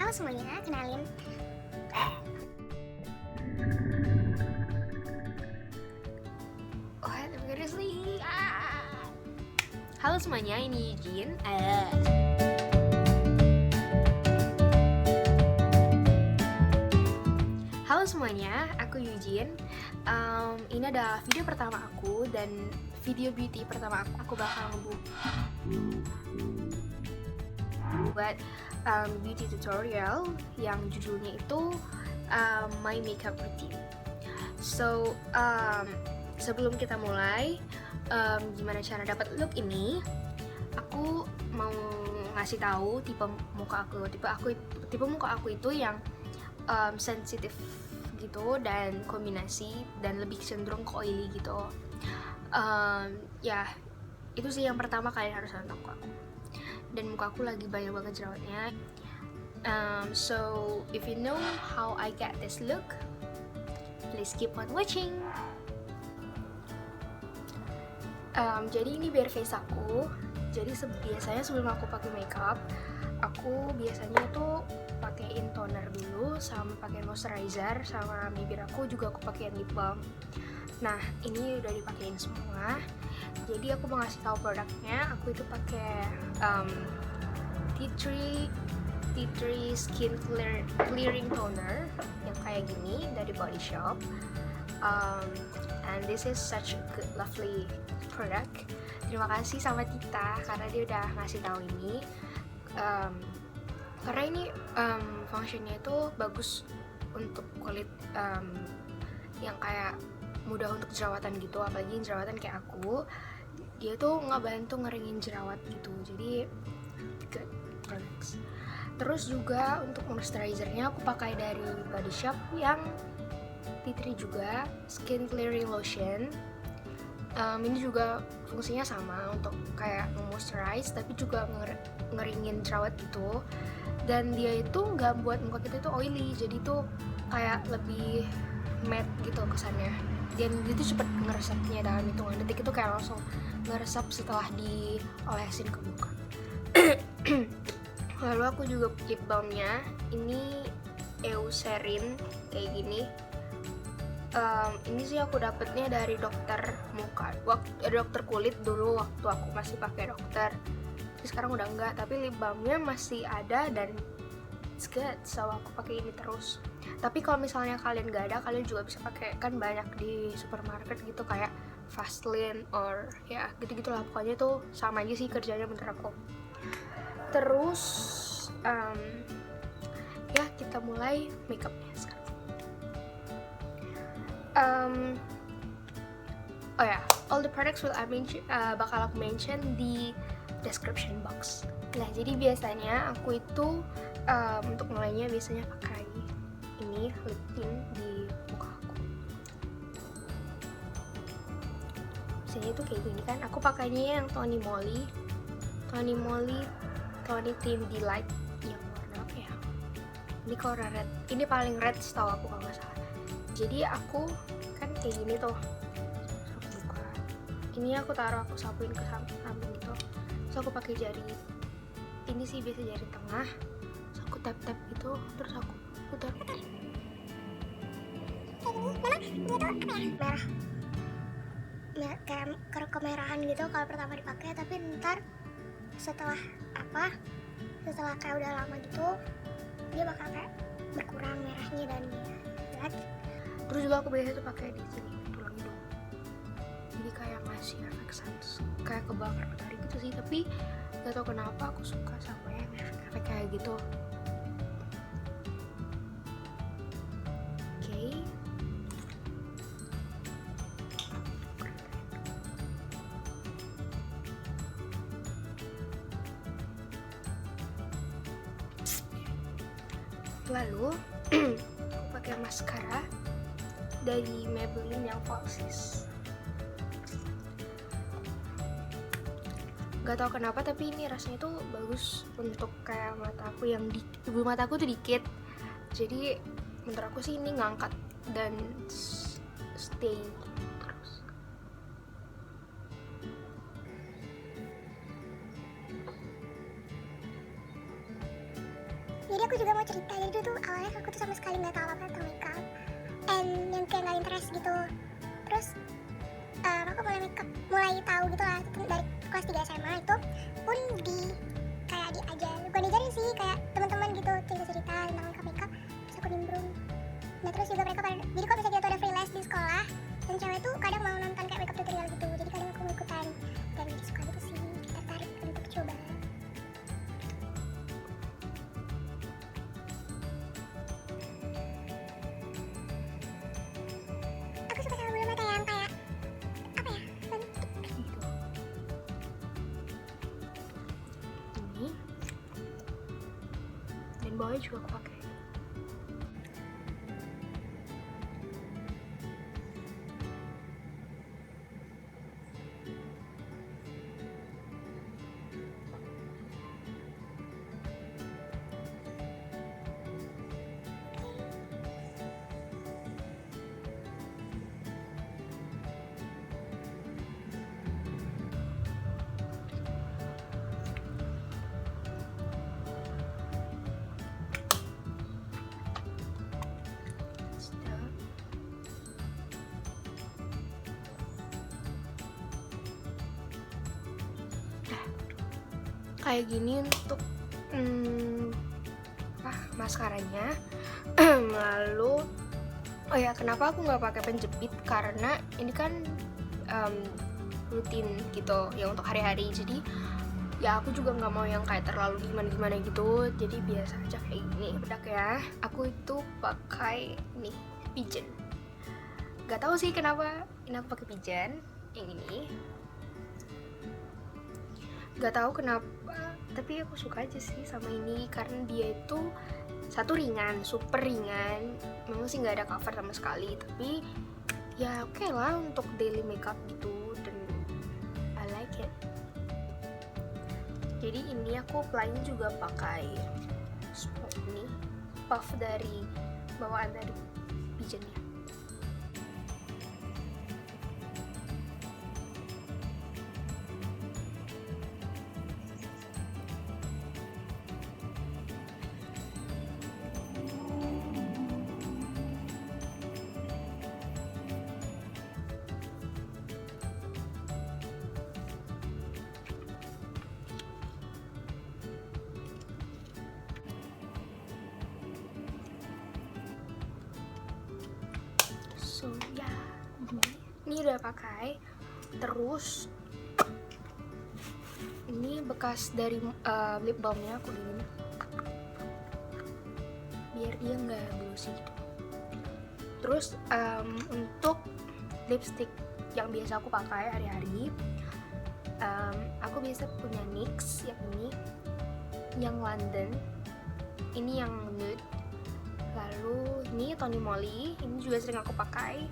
Halo semuanya, kenalin. Oh, seriously. Halo semuanya, ini Eugene. Halo semuanya, aku Eugene. Ini adalah video pertama aku dan video beauty pertama aku bakal buat beauty tutorial yang judulnya itu My Makeup Routine. So, sebelum kita mulai, gimana cara dapat look ini, aku mau ngasih tahu tipe muka aku. Tipe muka aku itu yang sensitif gitu dan kombinasi dan lebih cenderung ke oily gitu. Ya, itu sih yang pertama kalian harus nonton muka aku. Dan muka aku lagi banyak banget jerawatnya. So if you know how I get this look, please keep on watching. Jadi ini bare face aku. Jadi biasanya sebelum aku pakai makeup, aku biasanya tuh pakein toner dulu, sama pakai moisturizer, sama bibir aku juga aku pakein lip balm. Nah, ini udah dipakein semua. Jadi aku mau ngasih tahu produknya. Aku itu pakai T3 Skin Clearing Toner yang kayak gini dari Body Shop. And this is such a good, lovely product. Terima kasih sama Tita karena dia udah ngasih tahu ini. Karena ini functionnya itu bagus untuk kulit yang kayak mudah untuk jerawatan gitu, apalagi jerawatan kayak aku. Dia tuh ngebantu ngeringin jerawat gitu, jadi good products. Terus juga untuk moisturizernya aku pakai dari Body Shop yang T3 juga, Skin Clearing Lotion. Ini juga fungsinya sama untuk kayak moisturize tapi juga ngeringin jerawat gitu. Dan dia itu nggak buat muka kita itu oily, jadi tuh kayak lebih matte gitu kesannya. Dan dia tuh cepet ngeresapnya dalam hitungan detik, itu kayak langsung ngeresap setelah diolesin ke muka. Lalu aku juga lip balmnya, ini Eucerin kayak gini. Ini sih aku dapetnya dari dokter muka, dokter kulit dulu waktu aku masih pakai dokter. Tapi sekarang udah enggak, tapi lip balmnya masih ada dan it's good, so aku pakai ini terus. Tapi kalau misalnya kalian nggak ada, kalian juga bisa pakai, kan banyak di supermarket gitu kayak Vaseline or ya gitu-gitulah, pokoknya tuh sama aja sih kerjanya menurut aku. Terus ya kita mulai makeupnya sekarang. Oh ya, all the products will bakal aku mention di description box. Nah, jadi biasanya aku itu untuk mulainya biasanya pakai ini lip tint di muka aku. Biasanya itu kayak gini kan. Aku pakainya yang Tony Moly Tony Tint Delight yang warna apa ya? Ini kalau red. Ini paling red setahu aku kalau nggak salah. Jadi aku kan kayak gini tuh, aku buka. Ini aku taruh, aku sapuin ke samping gitu. Terus aku pakai jari. Ini sih biasa jari tengah. Terus aku tap gitu, terus aku putar. Kayak gini, memang dia tuh apa ya? Merah, kayak kemerahan gitu kalau pertama dipakai, tapi ntar setelah kayak udah lama gitu, dia bakal kayak berkurang merahnya dan jelek. Terus juga aku biasa tuh pakai di sini tulang hidung. Jadi kayak ngasih efek sans, kayak kebakar matahari gitu sih. Tapi gak tau kenapa aku suka sama yang efek kayak gitu. Oke. Lalu aku pakai maskara dari Maybelline yang Falsies. Gak tau kenapa tapi ini rasanya tuh bagus untuk kayak mata aku yang ibu mata aku tuh dikit. Jadi menurut aku sih ini ngangkat dan stay terus. jadi aku juga mau cerita. Jadi dulu tuh awalnya aku tuh sama sekali nggak tahu apa tentang makeup, and yang kayak nggak interest gitu. Terus aku mulai tahu gitu lah dari kelas 3 SMA itu pun kayak bukan diajarin sih, kayak teman-teman gitu cerita-cerita tentang makeup, terus aku nimbrung. Nah terus juga mereka jadi kalau misalnya tuh ada free les di sekolah, dan cewek tuh kadang mau nonton kayak makeup tutorial gitu, jadi kadang aku mau ikutan dan jadi suka gitu sih, tertarik untuk coba. Aku suka sama bulu mata yang kayak apa ya, bentuk gitu. Ini dan bawahnya juga aku pakai. Kayak gini untuk maskaranya. Lalu oh ya, kenapa aku nggak pakai penjepit, karena ini kan rutin gitu ya untuk hari-hari, jadi ya aku juga nggak mau yang kayak terlalu gimana gitu, jadi biasa aja kayak gini bedak ya. Aku itu pakai nih Pigeon, nggak tahu sih kenapa ini aku pakai Pigeon yang ini, nggak tahu kenapa, tapi aku suka aja sih sama ini karena dia itu satu ringan, super ringan. Memang sih nggak ada cover sama sekali, tapi ya oke lah untuk daily makeup gitu, dan I like it. Jadi ini aku apply juga pakai ini puff dari bawaan dari Pigeonnya. So ya, ini udah pakai. Terus ini bekas dari lip balmnya aku ini, biar dia nggak glossy gitu. Terus untuk lipstick yang biasa aku pakai hari-hari, aku biasa punya NYX yang ini, yang London, ini yang nude. Lalu ini Tony Moly, ini juga sering aku pakai.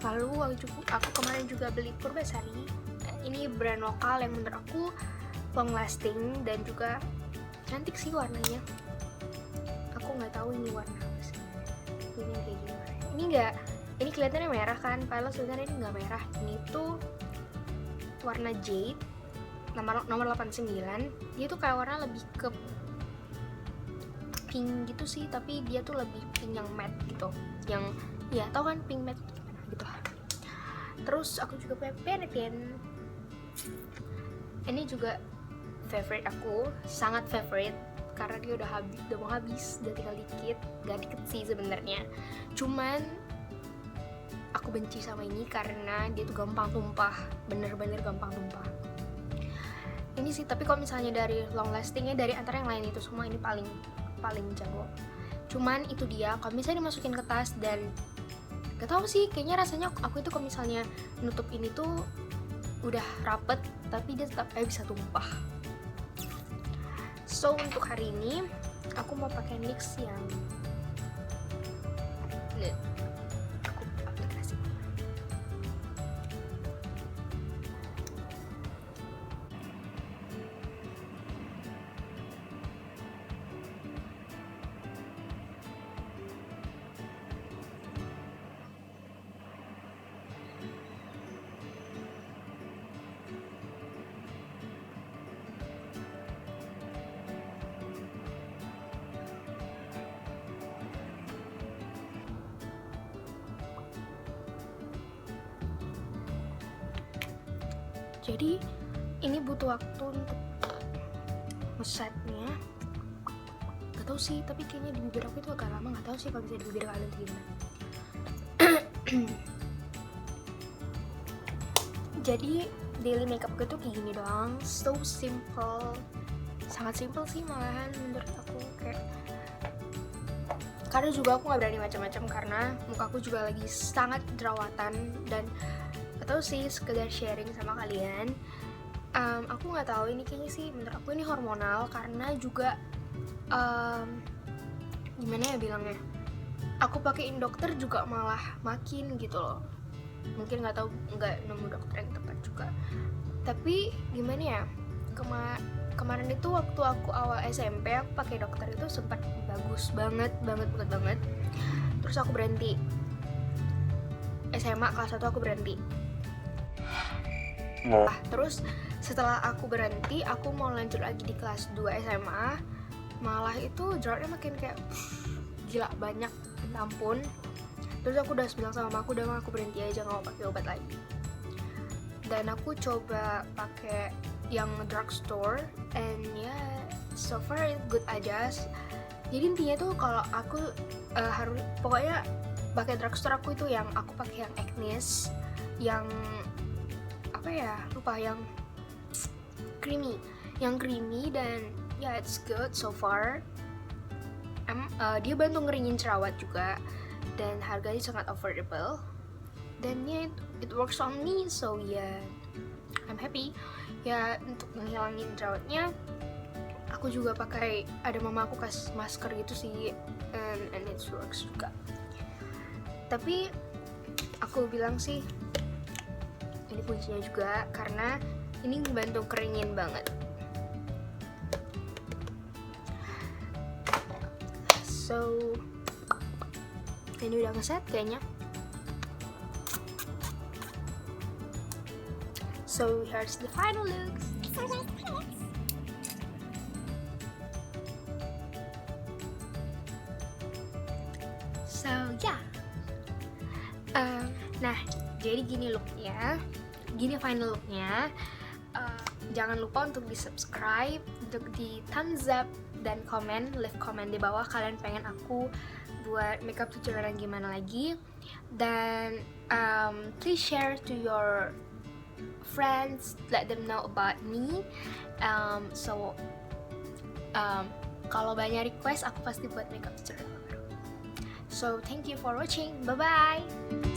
Lalu aku kemarin juga beli Purbasari. Ini brand lokal yang menurut aku long lasting dan juga cantik sih warnanya. Aku nggak tahu ini warna apa sih. Ini kayak gimana? Ini kelihatannya merah kan? Padahal sebenarnya ini nggak merah. Ini tuh warna jade, nomor 89. Dia tuh kayak warna lebih ke pink gitu sih, tapi dia tuh lebih pink yang matte gitu, yang ya tau kan pink matte gimana gitu. Terus aku juga punya Pantene, ini juga favorite aku, sangat favorite karena dia udah mau habis, udah tinggal dikit, gak dikit sih sebenarnya, cuman aku benci sama ini karena dia tuh gampang tumpah, bener-bener gampang tumpah. Ini sih, tapi kalau misalnya dari long lastingnya, dari antara yang lain itu semua, ini paling jago. Cuman itu dia, kalau misalnya dimasukin ke tas dan gak tahu sih, kayaknya rasanya aku itu kalau misalnya nutup ini tuh udah rapet, tapi dia tetap bisa tumpah. So untuk hari ini aku mau pakai NYX yang nude. Aku aplikasi. Jadi ini butuh waktu untuk ngesetnya. Gak tau sih, tapi kayaknya di bibir aku itu agak lama. Gak tau sih kalau bisa di bibir kalian tuh gimana. Jadi daily makeup gue tuh kayak gini doang, so simple, sangat simple sih malahan menurut aku. Kayak karena juga aku nggak berani macam-macam karena mukaku juga lagi sangat jerawatan, dan atau sih sekedar sharing sama kalian. Aku nggak tahu ini, kayaknya sih menurut aku ini hormonal karena juga gimana ya bilangnya, aku pakein dokter juga malah makin gitu loh. Mungkin nggak tahu, nggak nemu dokter yang tepat juga. Tapi gimana ya, kemarin itu waktu aku awal SMP aku pakai dokter itu sempat bagus banget. Terus aku berhenti. SMA kelas 1 aku berhenti. Terus setelah aku berhenti, aku mau lanjut lagi di kelas 2 SMA. Malah itu jerawatnya makin kayak gila banyak, minta ampun. Terus aku udah bilang sama mamaku, udah aku berhenti aja, nggak mau pakai obat lagi. Dan aku coba pakai yang drugstore, and so far good aja. Jadi intinya tuh kalau aku harus pokoknya pakai drugstore, aku itu yang aku pakai yang Agnes, yang apa ya lupa, yang creamy, dan it's good so far. Dia bantu ngeringin jerawat juga, dan harganya sangat affordable, dan it works on me, so I'm happy. Untuk menghilangin jerawatnya aku juga pakai, ada mama aku kasih masker gitu sih, and it works juga. Tapi aku bilang sih ini kuncinya juga karena ini membantu keringin banget. So ini udah ngeset kayaknya. So here's the final looks. So nah jadi gini looknya, gini final looknya. Jangan lupa untuk di subscribe, untuk di thumbs up, dan leave comment di bawah kalian pengen aku buat makeup tutorial yang gimana lagi. Dan please share to your friends, let them know about me. Kalau banyak request, aku pasti buat makeup tutorial baru. So thank you for watching, bye bye.